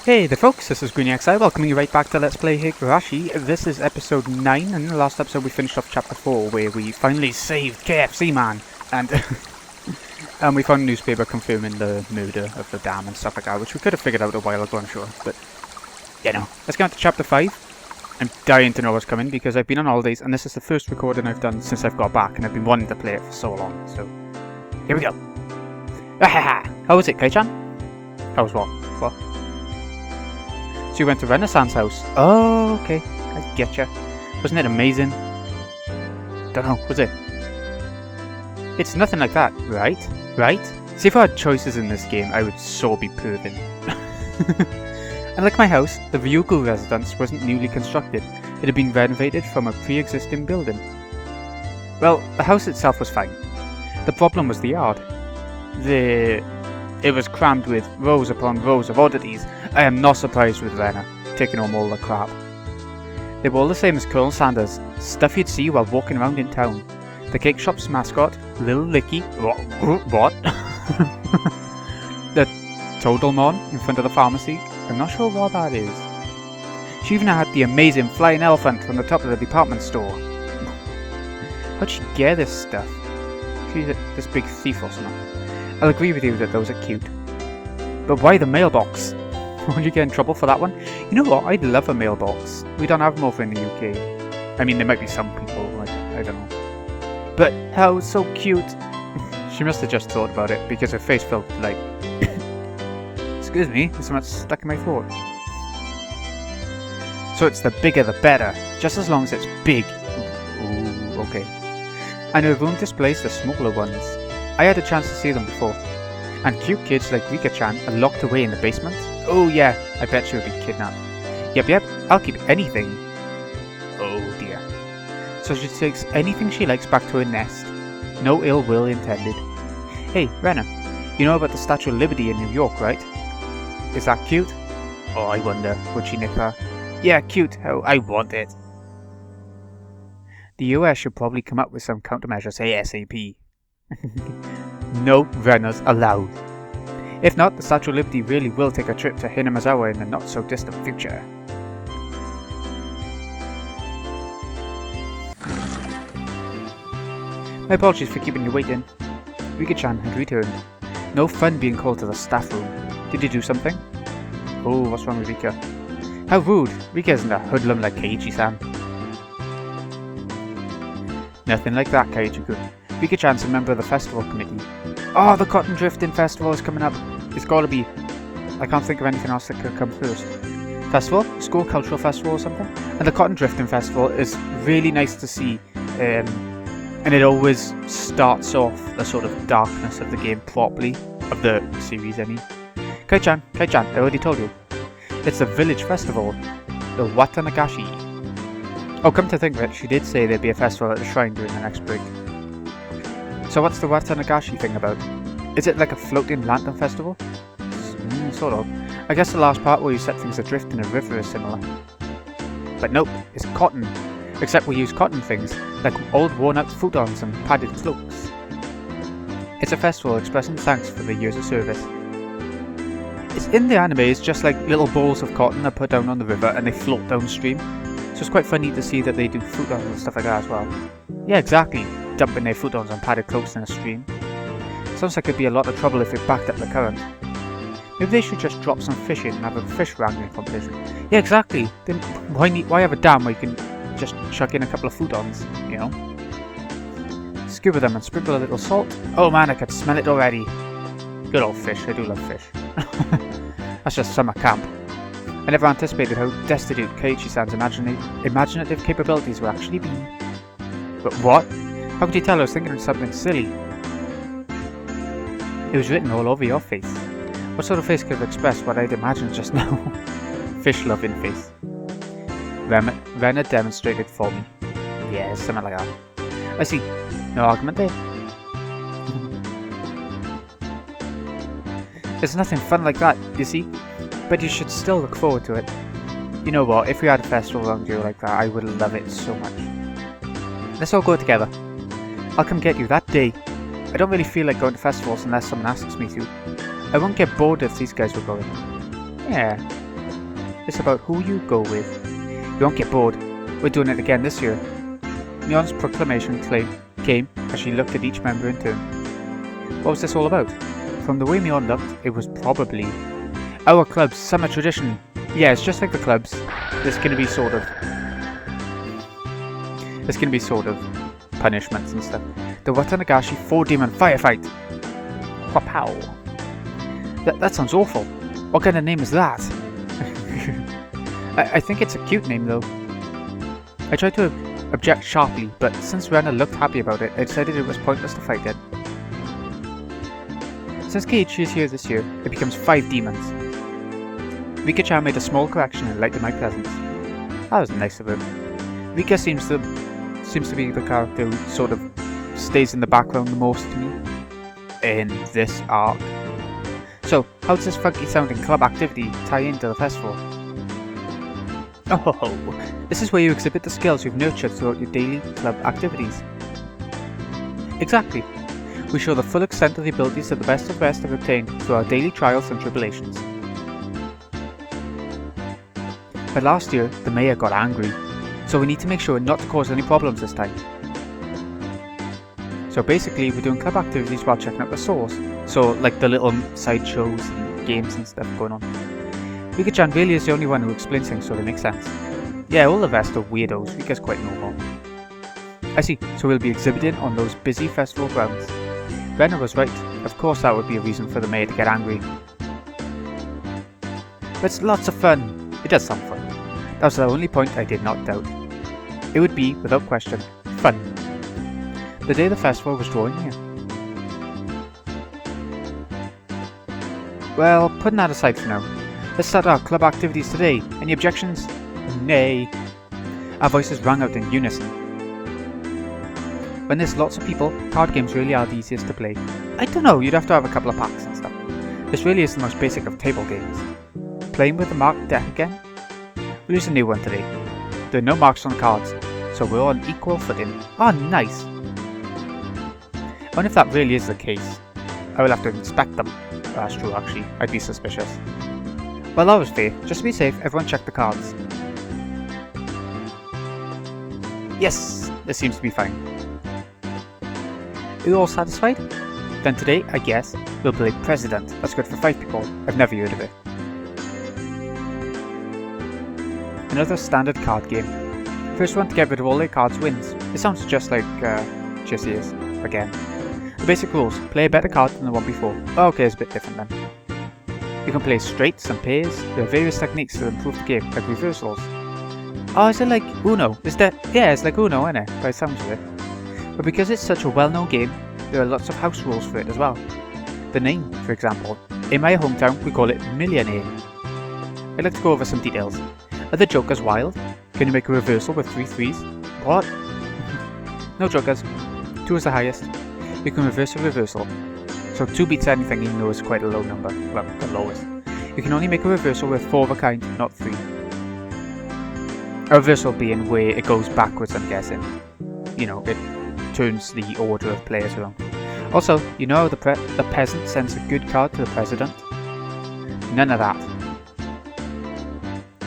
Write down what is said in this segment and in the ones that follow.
Hey there folks, this is GreenXI, welcoming you right back to Let's Play Higurashi. This is episode 9, and in the last episode we finished off chapter 4, where we finally saved KFC Man, and and we found a newspaper confirming the murder of the dam and stuff like that, which we could have figured out a while ago, I'm sure, but, you know. Let's get on to chapter 5. I'm dying to know what's coming, because I've been on holidays, and this is the first recording I've done since I've got back, and I've been wanting to play it for so long, so, here we go. How was it, Keichii? How was what? What? So you went to Renaissance House. Oh, okay. I getcha. Wasn't it amazing? Don't know, was it? It's nothing like that, right? Right? See, if I had choices in this game, I would so be proven. And like my house, the Ryugu residence wasn't newly constructed. It had been renovated from a pre-existing building. Well, the house itself was fine. The problem was the yard. It was crammed with rows upon rows of oddities. I am not surprised with Rena, taking home all the crap. They were all the same as Colonel Sanders, stuff you'd see while walking around in town. The cake shop's mascot, Little Licky, what? The Toadlemon in front of the pharmacy, I'm not sure what that is. She even had the amazing flying elephant from the top of the department store. How'd she get this stuff? She's this big thief or something. I'll agree with you that those are cute. But why the mailbox? Won't you get in trouble for that one? You know what, I'd love a mailbox. We don't have them over in the UK. I mean, there might be some people, like, I don't know. But how so cute. She must have just thought about it, because her face felt like... Excuse me, there's something stuck in my throat. So it's the bigger the better, just as long as it's big. Ooh, okay. And her room displays the smaller ones. I had a chance to see them before. And cute kids like Rika-chan are locked away in the basement? Oh yeah, I bet she'll be kidnapped. Yep, I'll keep anything. Oh dear. So she takes anything she likes back to her nest. No ill will intended. Hey, Rena, you know about the Statue of Liberty in New York, right? Is that cute? Oh, I wonder, would she nip her? Yeah, cute, oh, I want it. The US should probably come up with some countermeasures ASAP. No Renas allowed. If not, the Statue of Liberty really will take a trip to Hinamazawa in the not so distant future. My apologies for keeping you waiting. Rika-chan had returned. No fun being called to the staff room. Did you do something? Oh, what's wrong with Rika? How rude! Rika isn't a hoodlum like Keichii-san. Nothing like that, Keichii-kun. Rika-chan's a member of the festival committee. Oh, the Cotton Drifting Festival is coming up. It's gotta be. I can't think of anything else that could come first. Festival? School Cultural Festival or something? And the Cotton Drifting Festival is really nice to see. And it always starts off the sort of darkness of the game properly. Of the series, I mean. Keichii-chan, I already told you. It's the village festival. The Watanagashi. Oh, come to think of it, she did say there'd be a festival at the shrine during the next break. So what's the Watanagashi thing about? Is it like a floating lantern festival? Sort of. I guess the last part where you set things adrift in a river is similar. But nope, it's cotton. Except we use cotton things, like old worn out futons and padded cloaks. It's a festival expressing thanks for the years of service. It's in the anime, it's just like little balls of cotton are put down on the river and they float downstream. So it's quite funny to see that they do futons and stuff like that as well. Yeah, exactly. Dumping their futons on padded cloaks in a stream. Sounds like it'd be a lot of trouble if it backed up the current. Maybe they should just drop some fish in and have a fish wrangling competition. Yeah, exactly. Then why have a dam where you can just chuck in a couple of futons, you know? Scuba them and sprinkle a little salt. Oh man, I could smell it already. Good old fish, I do love fish. That's just summer camp. I never anticipated how destitute Keiichi-san's imaginative capabilities would actually be. But what? How could you tell I was thinking of something silly? It was written all over your face. What sort of face could have expressed what I'd imagined just now? Fish-loving face. Rena demonstrated for me. Yeah, something like that. I see. No argument there. There's nothing fun like that, you see? But you should still look forward to it. You know what, if we had a festival around here like that, I would love it so much. Let's all go together. I'll come get you that day. I don't really feel like going to festivals unless someone asks me to. I won't get bored if these guys were going. Yeah, It's about who you go with. You won't get bored. We're doing it again this year. Mion's proclamation came as she looked at each member in turn. What was this all about? From the way Mion looked, it was probably our club's summer tradition. Yeah, it's just like the clubs. There's gonna be sort of punishments and stuff. The Watanagashi 4-demon firefight. Wapow. That sounds awful. What kind of name is that? I think it's a cute name though. I tried to object sharply, but since Rena looked happy about it, I decided it was pointless to fight it. Since Keichii is here this year, it becomes 5 demons. Rika-chan made a small correction and lighted my presence. That was nice of her. Rika seems to be the character who sort of stays in the background the most to me in this arc. So, how does this funky sounding club activity tie into the festival? Oh ho ho! This is where you exhibit the skills you've nurtured throughout your daily club activities. Exactly. We show the full extent of the abilities that the best of the best have obtained through our daily trials and tribulations. But last year, the mayor got angry, so we need to make sure not to cause any problems this time. So basically, we're doing club activities while checking out the source. So, like the little sideshows and games and stuff going on. Rika-chan really is the only one who explains things so they make sense. Yeah, all the rest are weirdos. Rika's quite normal. I see, so we'll be exhibiting on those busy festival grounds. Rena was right. Of course that would be a reason for the mayor to get angry. But it's lots of fun. It does sound fun. That was the only point I did not doubt. It would be, without question, fun. The day the festival was drawing near. Well, putting that aside for now, let's start our club activities today. Any objections? Nay. Our voices rang out in unison. When there's lots of people, card games really are the easiest to play. I don't know, you'd have to have a couple of packs and stuff. This really is the most basic of table games. Playing with the marked deck again? We'll use a new one today. There are no marks on the cards, so we're on equal footing. Ah, nice! I wonder if that really is the case. I will have to inspect them. That's true actually, I'd be suspicious. Well, that was fair. Just to be safe, everyone check the cards. Yes! This seems to be fine. Are you all satisfied? Then today, I guess, we'll play President. That's good for 5 people. I've never heard of it. Another standard card game. First one to get rid of all their cards wins. It sounds just like GCS again. The basic rules. Play a better card than the one before. Oh, okay, it's a bit different then. You can play straights and pairs. There are various techniques to improve the game, like reversals. Oh, is it like Uno? Yeah, it's like Uno, isn't it? By the sounds of it. But because it's such a well-known game, there are lots of house rules for it as well. The name, for example. In my hometown, we call it Millionaire. I'd like to go over some details. Are the jokers wild? Can you make a reversal with 3 threes? What? No jokers. 2 is the highest. You can reverse a reversal. So 2 beats anything even though it's quite a low number. Well, the lowest. You can only make a reversal with 4 of a kind, not 3. A reversal being where it goes backwards, I'm guessing. You know, it turns the order of players around. Also, you know how the peasant sends a good card to the president? None of that.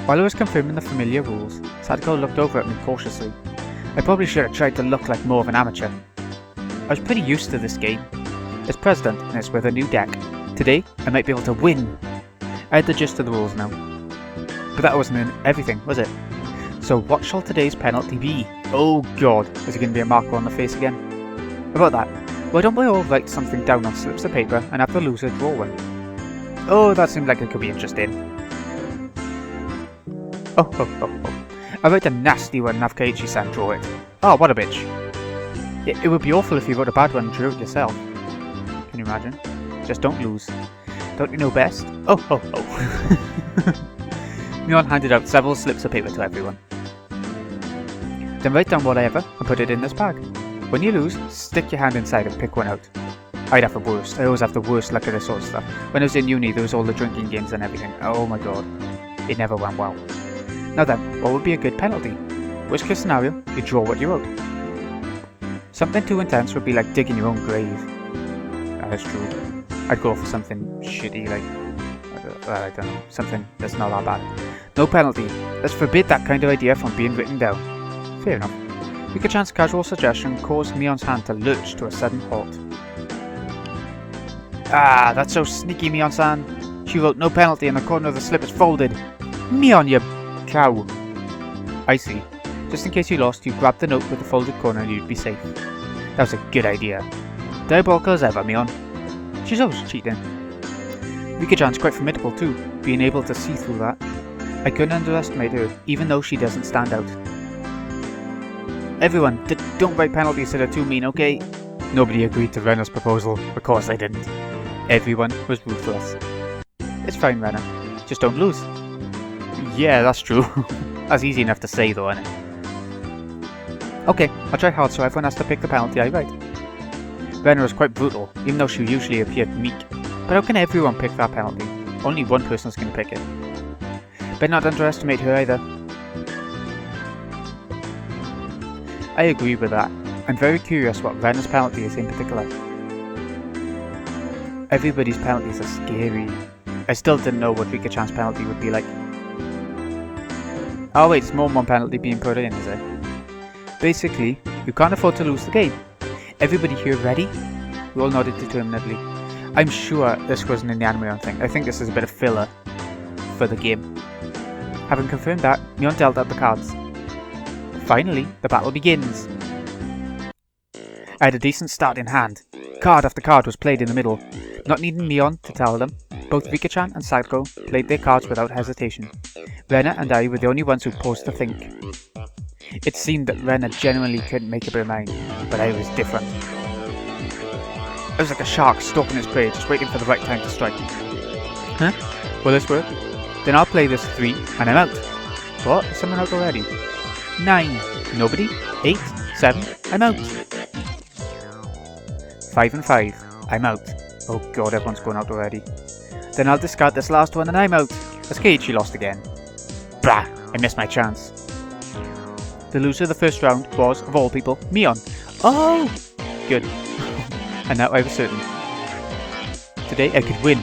While I was confirming the familiar rules, Sadako looked over at me cautiously. I probably should have tried to look like more of an amateur. I was pretty used to this game. It's president and it's with a new deck. Today, I might be able to win. I had the gist of the rules now. But that wasn't in everything, was it? So what shall today's penalty be? Oh god, is it going to be a marker on the face again? About that, why don't we all write something down on slips of paper and have the loser draw one? Oh, that seemed like it could be interesting. Oh. I wrote a nasty one and have Keichii-san draw it. Oh, what a bitch. It would be awful if you wrote a bad one and drew it yourself. Can you imagine? Just don't lose. Don't you know best? Oh. Mion handed out several slips of paper to everyone. Then write down whatever and put it in this bag. When you lose, stick your hand inside and pick one out. I'd have the worst. I always have the worst luck at this sort of stuff. When I was in uni, there was all the drinking games and everything. Oh my god. It never went well. Now then, what would be a good penalty? Worst case scenario, you draw what you wrote. Something too intense would be like digging your own grave. That is true. I'd go for something shitty like I don't know, something that's not that bad. No penalty. Let's forbid that kind of idea from being written down. Fair enough. Rika-chan's casual suggestion caused Mion's hand to lurch to a sudden halt. Ah, that's so sneaky, Mion-san. She wrote no penalty and the corner of the slip is folded. Mion, you cow. I see. Just in case you lost, you grabbed the note with the folded corner and you'd be safe. That was a good idea. Diabolical as ever, Mion. She's always cheating. Rika-chan's quite formidable too, being able to see through that. I couldn't underestimate her, even though she doesn't stand out. Everyone, don't write penalties that are too mean, okay? Nobody agreed to Rena's proposal. Of course they didn't. Everyone was ruthless. It's fine, Rena. Just don't lose. Yeah, that's true. That's easy enough to say though, isn't it? Okay, I'll try hard so everyone has to pick the penalty I write. Rena was quite brutal, even though she usually appeared meek. But how can everyone pick that penalty? Only one person's going to pick it. Better not underestimate her either. I agree with that. I'm very curious what Rena's penalty is in particular. Everybody's penalties are scary. I still didn't know what Rika-chan's penalty would be like. Oh wait, it's more one penalty being put in, is it? Basically, you can't afford to lose the game. Everybody here ready? We all nodded determinedly. I'm sure this wasn't in the anime thing. I think this is a bit of filler for the game. Having confirmed that, Mion dealt out the cards. Finally, the battle begins. I had a decent start in hand. Card after card was played in the middle. Not needing Mion to tell them, both Rika-chan and Sadako played their cards without hesitation. Rena and I were the only ones who paused to think. It seemed that Rena genuinely couldn't make up her mind, but I was different. I was like a shark stalking its prey, just waiting for the right time to strike. Huh? Will this work? Then I'll play this 3 and I'm out. What? Is someone out already? 9. Nobody? 8. 7. I'm out. 5 and 5. I'm out. Oh god, everyone's going out already. Then I'll discard this last one and I'm out. As Keichii lost again. Bah! I missed my chance. The loser of the first round was, of all people, Mion. Oh! Good. And now I was certain. Today I could win.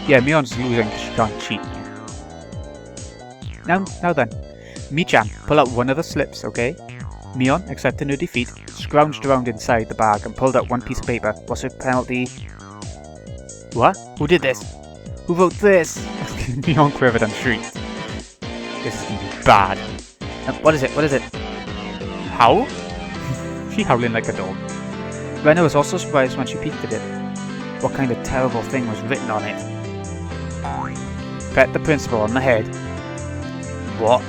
Yeah, Mion's losing because she can't cheat. Now then. Mi-chan, pull out one of the slips, okay? Mion, accepting her defeat, scrounged around inside the bag and pulled out one piece of paper. What's her penalty? What? Who did this? Who wrote this? Mion quivered and shrieked. This is gonna be bad. What is it? What is it? How? She howling like a dog. Rena was also surprised when she peeked at it. What kind of terrible thing was written on it? Pet the principal on the head. What?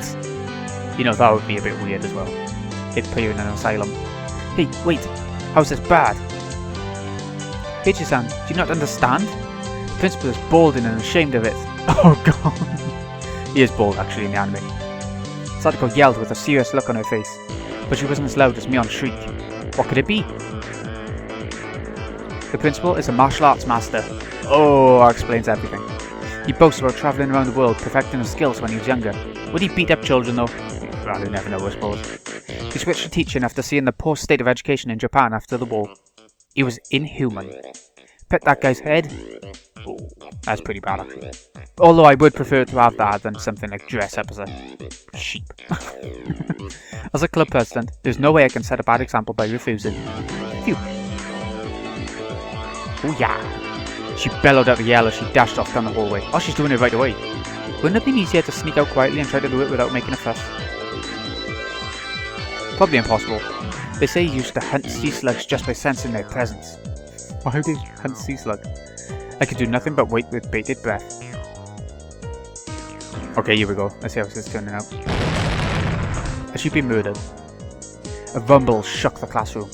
You know, that would be a bit weird as well. It'd put you in an asylum. Hey, wait! How's this bad? Keichii-san, do you not understand? The principal is balding and ashamed of it. Oh god! He is bald actually in the anime. Sadako yelled with a serious look on her face, but she wasn't as loud as Mion's shriek. What could it be? The principal is a martial arts master. Oh, that explains everything. He boasts about travelling around the world, perfecting his skills when he was younger. Would he beat up children though? Well, you never know, I suppose. He switched to teaching after seeing the poor state of education in Japan after the war. He was inhuman. Pet that guy's head? Oh, that's pretty bad actually. Although I would prefer to have that than something like dress up as a sheep. As a club president, there's no way I can set a bad example by refusing. Phew. Oh yeah. She bellowed out a yell as she dashed off down the hallway. Oh, she's doing it right away. Wouldn't it have been easier to sneak out quietly and try to do it without making a fuss? Probably impossible. They say you used to hunt sea slugs just by sensing their presence. Why would they hunt sea slugs? I could do nothing but wait with bated breath. Okay, here we go. Let's see how this is turning out. Has she been murdered? A rumble shook the classroom.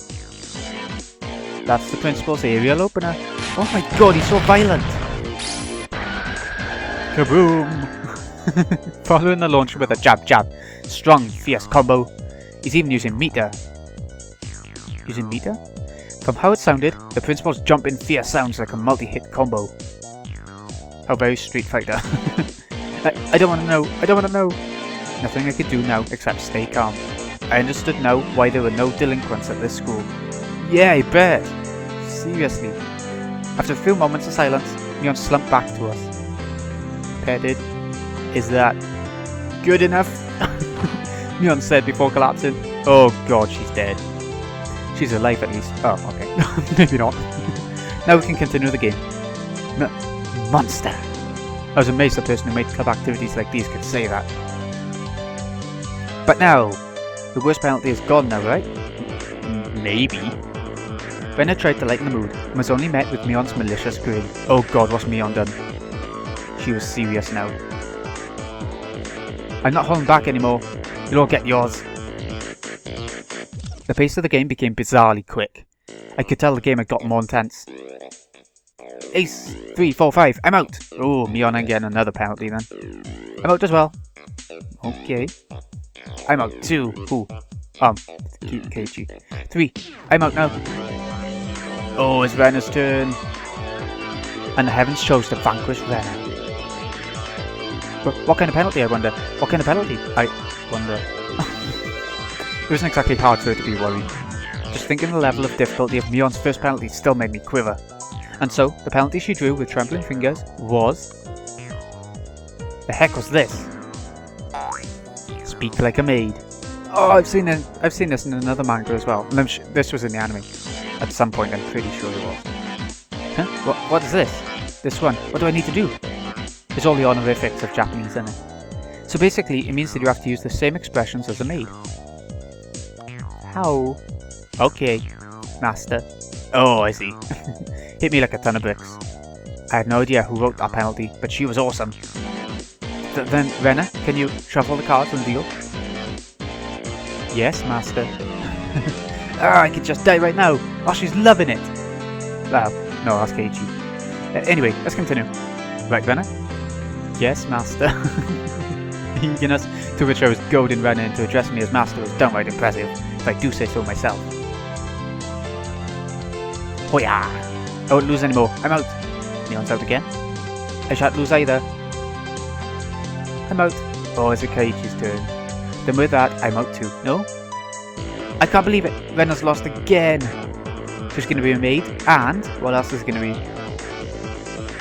That's the principal's aerial opener. Oh my god, he's so violent! Kaboom! Following the launch with a jab jab. Strong, fierce combo. He's even using meter. Using meter? From how it sounded, the principal's jumping fierce sounds like a multi-hit combo. How very Street Fighter. I don't want to know. I don't want to know. Nothing I could do now except stay calm. I understood now why there were no delinquents at this school. Yeah, I bet. Seriously. After a few moments of silence, Mion slumped back to us. petted. Is that good enough? Mion said before collapsing. Oh god, she's dead. She's alive at least. Oh, okay. Maybe not. Now we can continue the game. Monster! I was amazed the person who made club activities like these could say that. But now, the worst penalty is gone now, right? Maybe. Rena tried to lighten the mood, and was only met with Mion's malicious grin. Oh god, what's Mion done? She was serious now. I'm not holding back anymore. You'll all get yours. The pace of the game became bizarrely quick. I could tell the game had got more intense. Ace, 3, 4, 5, I'm out! Oh, Mion ain't getting another penalty then. I'm out as well. Okay. I'm out too. Who? Keichii. 3, I'm out now. Oh, it's Rena's turn. And the heavens chose to vanquish Rena. But what kind of penalty, I wonder? What kind of penalty? I wonder. It wasn't exactly hard for her to be worried. Just thinking the level of difficulty of Mion's first penalty still made me quiver. And so, the penalty she drew with trembling fingers was... The heck was this? Speak like a maid. Oh, I've seen this in another manga as well. And this was in the anime. At some point, I'm pretty sure it was. Huh? What is this? This one. What do I need to do? It's all the honorifics of Japanese, isn't it? So basically, it means that you have to use the same expressions as a maid. How? Okay, master. Oh, I see. Hit me like a ton of bricks. I had no idea who wrote that penalty, but she was awesome. Then, Rena, can you shuffle the cards and deal? Yes, master. I could just die right now. Oh, she's loving it. Well, no, that's Keichii. Anyway, let's continue. Right, Rena? Yes, master. Eagerness to which I was goading Rena into addressing me as master was downright impressive, if I do say so myself. Oh yeah! I won't lose anymore. I'm out. Mion's out again. I shan't lose either. I'm out. Oh, it's Keiichi's turn. Then with that, I'm out too. No? I can't believe it. Rena's lost again. She's going to be a maid, and what else is going to be?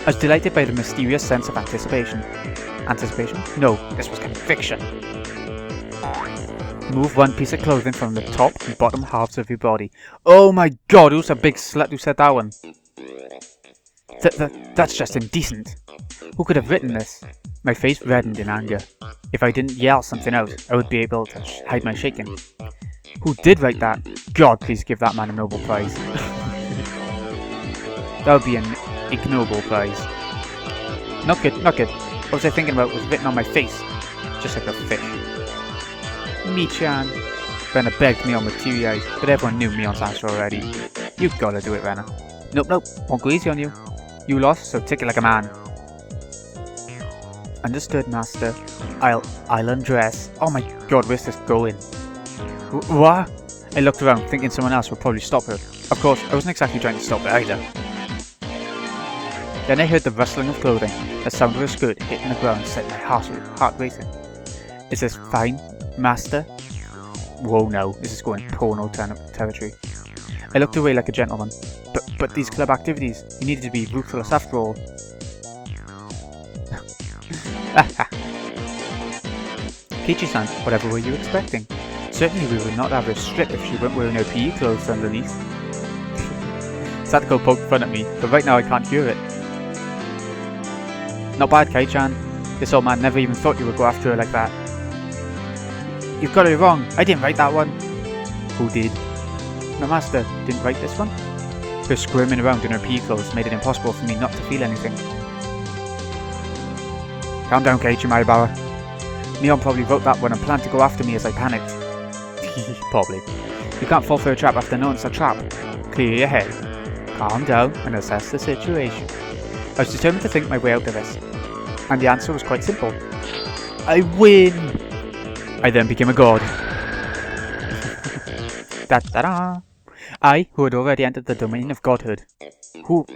I was delighted by the mysterious sense of anticipation. Anticipation? No, this was conviction. Move one piece of clothing from the top and bottom halves of your body. Oh my god, who's a big slut who said that one? That's just indecent. Who could have written this? My face reddened in anger. If I didn't yell something out, I would be able to hide my shaking. Who did write that? God, please give that man a Nobel Prize. That would be an ignoble prize. Not good, not good. What was I thinking about was written on my face. Just like a fish. Me-chan. Rena begged Mion with teary eyes, but everyone knew Mion's answer already. You've gotta do it, Rena. Nope, nope, won't go easy on you. You lost, so take it like a man. Understood, master. I'll undress. Oh my god, where's this going? What? I looked around, thinking someone else would probably stop her. Of course, I wasn't exactly trying to stop her either. Then I heard the rustling of clothing. The sound of her skirt hitting the ground set my heart racing. Is this fine, master? Whoa, no, this is going porno territory. I looked away like a gentleman. But these club activities, you needed to be ruthless after all. Keichii-san, whatever were you expecting? Certainly we would not have her strip if she weren't wearing her PE clothes underneath. Sadako poked fun at me, but right now I can't hear it. Not bad, Kei-chan. This old man never even thought you would go after her like that. You've got it wrong. I didn't write that one. Who did? My master didn't write this one? Her squirming around in her PE clothes made it impossible for me not to feel anything. Calm down, Keichii, my bower. Mion probably wrote that one and planned to go after me as I panicked. Probably. You can't fall for a trap after knowing it's a trap. Clear your head. Calm down and assess the situation. I was determined to think my way out of this. And the answer was quite simple. I win! I then became a god. Da-da-da! I, who had already entered the domain of godhood.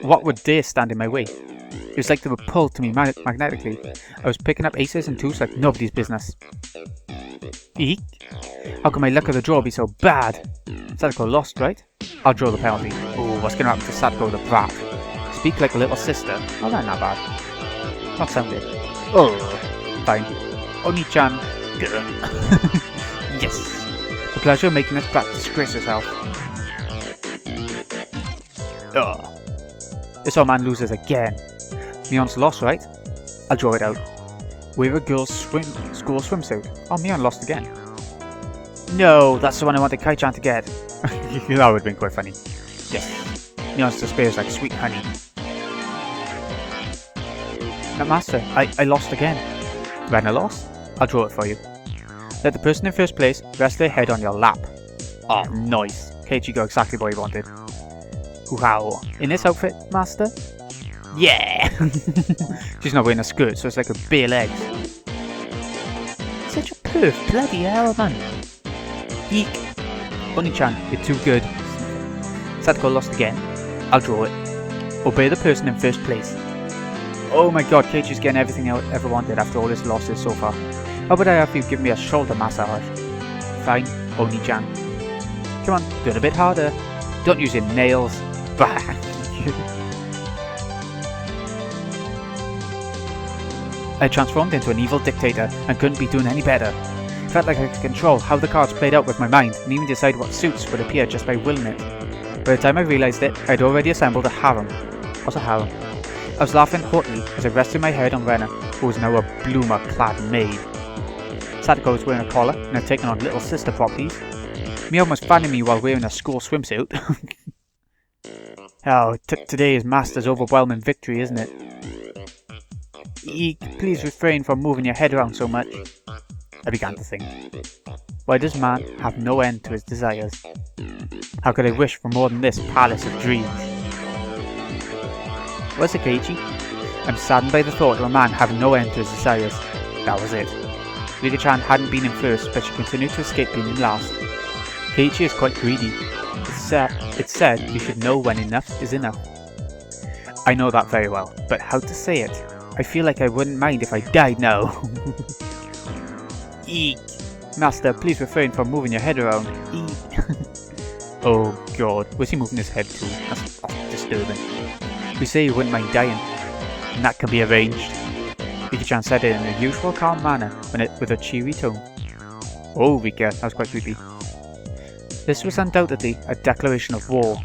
What would dare stand in my way? It was like they were pulled to me magnetically. I was picking up aces and twos like nobody's business. Eek? How can my luck of the draw be so bad? Sadako lost, right? I'll draw the penalty. Oh, what's gonna happen to Sadako the brat? Speak like a little sister. Oh, that's not bad. Not sounded. Oh, fine. Oni-chan. Yes. The pleasure of making us back disgrace herself. Oh. This old man loses again. Mion's lost, right? I'll draw it out. Wear a girl's school swimsuit. Oh, Mion lost again. No, that's the one I wanted Keichii to get. That would have been quite funny. Yes. Mion's despair is like sweet honey. Now, Master, I lost again. Rena lost? I'll draw it for you. Let the person in first place rest their head on your lap. Oh, nice. Keichii got exactly what he wanted. Wow. In this outfit, Master? Yeah! She's not wearing a skirt, so it's like a bare legs. Such a perf, bloody hell, man. Eek. Oni-chan, you're too good. Sadako lost again. I'll draw it. Obey the person in first place. Oh my god, Keiichi's getting everything I ever wanted after all his losses so far. How about I have you give me a shoulder massage? Fine, Oni-chan. Come on, do it a bit harder. Don't use your nails. Bah. I transformed into an evil dictator and couldn't be doing any better. Felt like I could control how the cards played out with my mind and even decide what suits would appear just by willing it. By the time I realised it, I'd already assembled a harem. What's a harem? I was laughing haughtily as I rested my head on Rena, who was now a bloomer-clad maid. Sadako was wearing a collar and had taken on little sister properties. Mion was fanning me while wearing a school swimsuit. Oh, today is Master's overwhelming victory, isn't it? Eek, please refrain from moving your head around so much. I began to think. Why does man have no end to his desires? How could I wish for more than this palace of dreams? What's it, Keichii? I'm saddened by the thought of a man having no end to his desires. That was it. Rika-chan hadn't been in first, but she continued to escape being in last. Keichii is quite greedy. It's said you should know when enough is enough. I know that very well, but how to say it? I feel like I wouldn't mind if I died now. Eek. Master, please refrain from moving your head around. Eek. Oh god, was he moving his head too? That's disturbing. We say you wouldn't mind dying, and that can be arranged. Rika-chan said it in a usual calm manner, with a cheery tone. Oh, Rika, that was quite creepy. This was undoubtedly a declaration of war.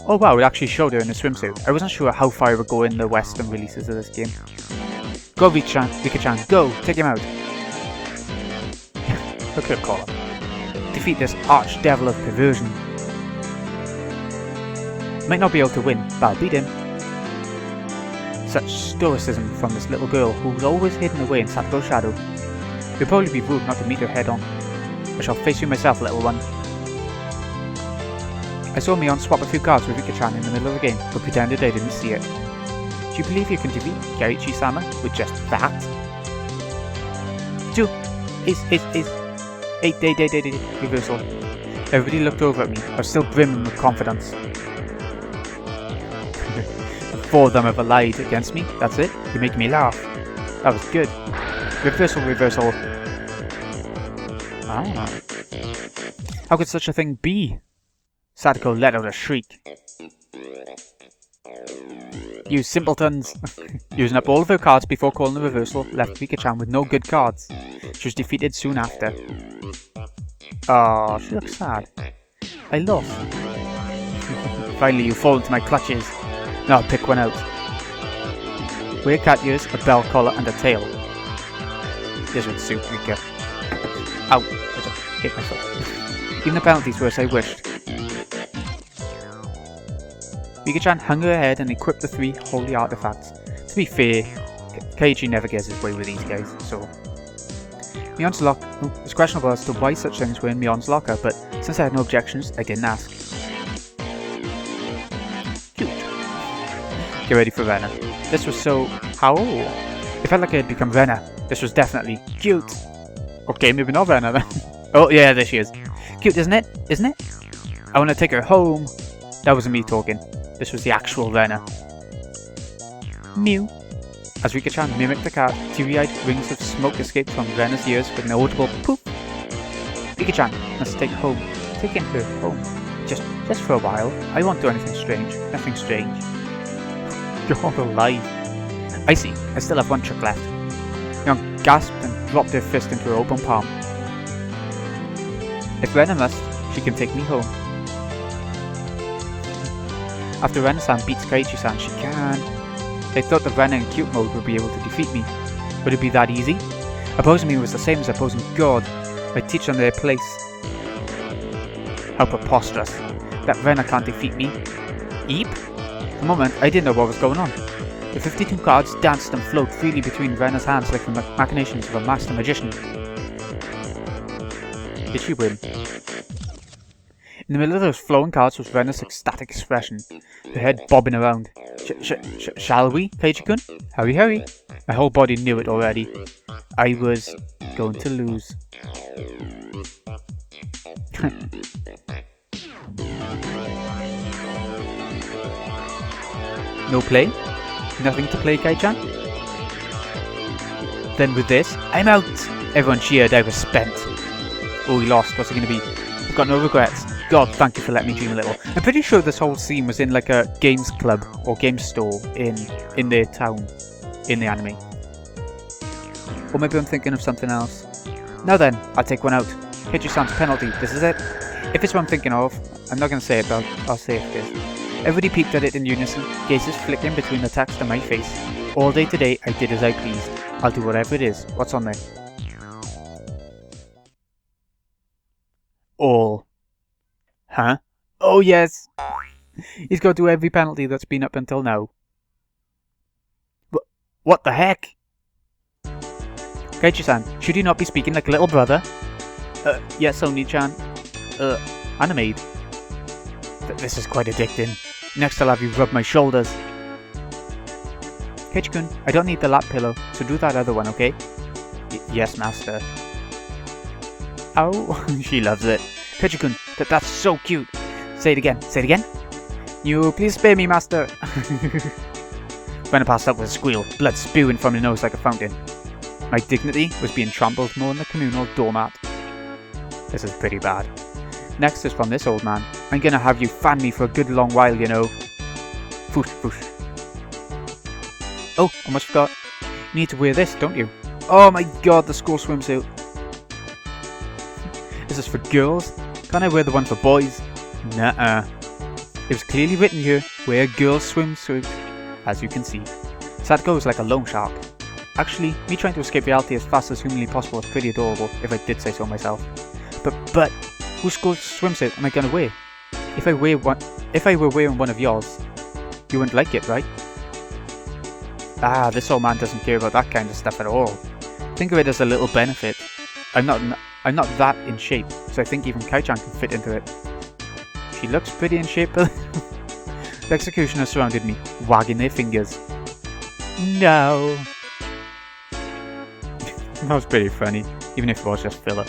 Oh wow, it actually showed her in a swimsuit. I wasn't sure how far it would go in the western releases of this game. Go Rika-chan, go! Take him out! Look at him call him. Defeat this archdevil of perversion. Might not be able to win, but I'll beat him. Such stoicism from this little girl who was always hidden away in Sato's shadow. It would probably be rude not to meet her head on. I shall face you myself, little one. I saw Mion swap a few cards with Rika-chan in the middle of the game, but pretended I didn't see it. Do you believe you can defeat Keichii-sama with just that? 2 8 reversal. Everybody looked over at me. I was still brimming with confidence. 4 of them ever lied against me. That's it. You make me laugh. That was good. Reversal. Ah. How could such a thing be? Sadako let out a shriek. You simpletons! Using up all of her cards before calling the reversal left Rika-chan with no good cards. She was defeated soon after. Oh, she looks sad. I lost. Finally, you fall into my clutches. Now I'll pick one out. Wear cat ears, a bell collar, and a tail. This would suit Rika. Ow! I just hit my foot. Even the penalties were as I wished. Rika-chan hung her head and equipped the 3 holy artifacts. To be fair, Keichii never gets his way with these guys, so... Mion's lock... it's questionable as to why such things were in Mion's locker, but since I had no objections, I didn't ask. Cute. Get ready for Rena. This was so... how? It felt like I had become Rena. This was definitely cute. Okay, maybe not Rena then. Oh yeah, there she is. Cute, isn't it? Isn't it? I want to take her home. That wasn't me talking. This was the actual Rena. Mew. As Rika-chan mimicked the cat, teary-eyed rings of smoke escaped from Rena's ears with an audible poof. Rika-chan must taking her home. Just for a while. I won't do anything strange. Nothing strange. You're alive. I see. I still have one trick left. Mion gasped and dropped her fist into her open palm. If Rena must, she can take me home. After Rena-san beats Keichii-san, she can. They thought that Rena in cute mode would be able to defeat me. Would it be that easy? Opposing me was the same as opposing God. I'd teach them their place. How preposterous. That Rena can't defeat me. Eep? For a moment, I didn't know what was going on. The 52 cards danced and flowed freely between Rena's hands like the machinations of a master magician. Did she win? In the middle of those flowing cards was Rena's ecstatic expression, her head bobbing around. Shall we, Keichii-kun? Hurry, hurry. My whole body knew it already. I was going to lose. No play? Nothing to play, Kai-chan? Then with this, I'm out! Everyone cheered, I was spent. Oh, he lost, what's it gonna be? I've got no regrets. God, thank you for letting me dream a little. I'm pretty sure this whole scene was in like a games club or games store in their town, in the anime. Or maybe I'm thinking of something else. Now then, I'll take one out. Keichii-san's penalty, this is it. If it's what I'm thinking of, I'm not gonna say it, but I'll say it is. Everybody peeped at it in unison, gazes flickering between the text and my face. All day today, I did as I pleased. I'll do whatever it is. What's on there? All. Huh? Oh yes! He's got to do every penalty that's been up until now. What the heck? Keichii-san, should you not be speaking like a little brother? Yes, Oni-chan. And a maid. This is quite addicting. Next I'll have you rub my shoulders. Keichii-kun, I don't need the lap pillow, so do that other one, okay? Yes, master. Oh, she loves it. Keichii-kun, that's so cute. Say it again, say it again. You please spare me, master. Rena passed out with a squeal, blood spewing from her nose like a fountain. My dignity was being trampled more than a communal doormat. This is pretty bad. Next is from this old man. I'm gonna have you fan me for a good long while, you know. Foosh, foosh. Oh, almost forgot. You need to wear this, don't you? Oh my god, the school swimsuit. Is this for girls? Can't I wear the one for boys? Nuh-uh. It was clearly written here, wear a girl's swimsuit, as you can see. Sadako is like a loan shark. Actually, me trying to escape reality as fast as humanly possible is pretty adorable, if I did say so myself. But, whose school swimsuit am I gonna wear? If I were wearing one of yours, you wouldn't like it, right? Ah, this old man doesn't care about that kind of stuff at all. Think of it as a little benefit. I'm not that in shape, so I think even Kai-chan can fit into it. She looks pretty in shape. The executioners surrounded me, wagging their fingers. No. That was pretty funny, even if it was just filler.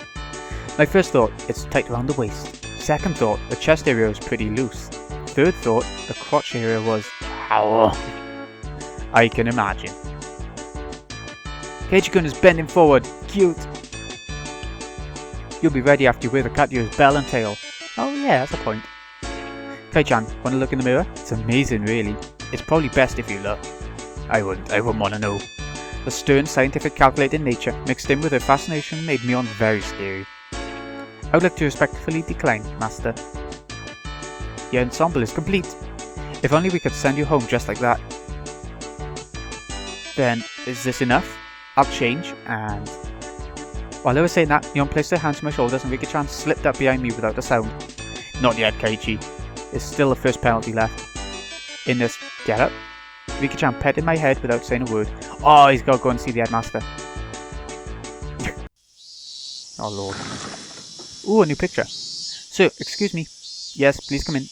My first thought, it's tight around the waist. Second thought, the chest area was pretty loose. Third thought, the crotch area was... Ow. I can imagine. Keichii-kun is bending forward. Cute. You'll be ready after you wear the Katyu's bell and tail. Oh yeah, that's a point. Kai-chan, wanna look in the mirror? It's amazing, really. It's probably best if you look. I wouldn't wanna know. The stern, scientific, calculated nature mixed in with her fascination made Mion very scary. I would like to respectfully decline, master. Your ensemble is complete. If only we could send you home just like that. Then, is this enough? I'll change, and... While I was saying that, Mion placed her hands on my shoulders and Rika-chan slipped up behind me without a sound. Not yet, Keichii. There's still the first penalty left. In this, get up. Rika-chan petted my head without saying a word. Oh, he's got to go and see the headmaster. Oh lord. Ooh, a new picture. Sir, excuse me. Yes, please come in.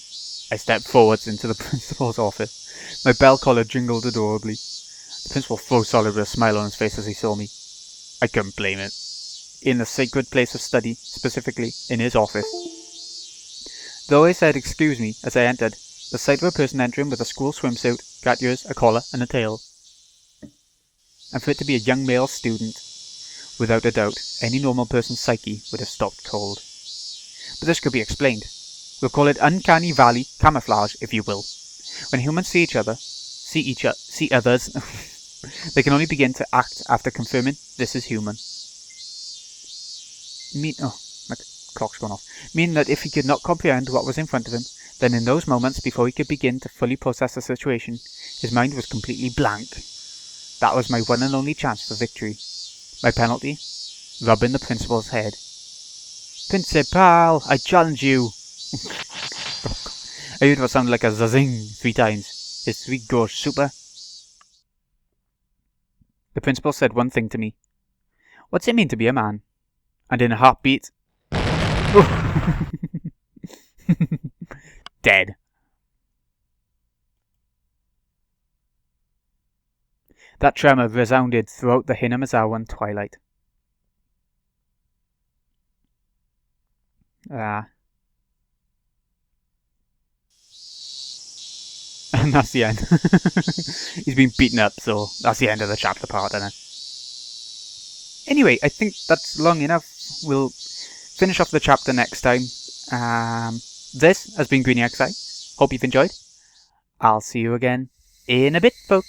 I stepped forwards into the principal's office. My bell collar jingled adorably. The principal froze solid with a smile on his face as he saw me. I couldn't blame it. In the sacred place of study, specifically in his office. Though I said excuse me as I entered, the sight of a person entering with a school swimsuit, gaiters, a collar and a tail. And for it to be a young male student, without a doubt, any normal person's psyche would have stopped cold. But this could be explained. We'll call it uncanny valley camouflage, if you will. When humans see others, They can only begin to act after confirming this is human. My clock's gone off. Meaning that if he could not comprehend what was in front of him, then in those moments before he could begin to fully process the situation, his mind was completely blank. That was my one and only chance for victory. My penalty? Rubbing the principal's head. Principal, I challenge you! I heard what sounded like a zazing 3 times. His sweet gosh super. The principal said one thing to me. What's it mean to be a man? And in a heartbeat... dead. That tremor resounded throughout the Hinamizawan twilight. And that's the end. He's been beaten up, so that's the end of the chapter part, isn't it? Anyway, I think that's long enough. We'll finish off the chapter next time. This has been Greeny XI. Hope you've enjoyed. I'll see you again in a bit, folks.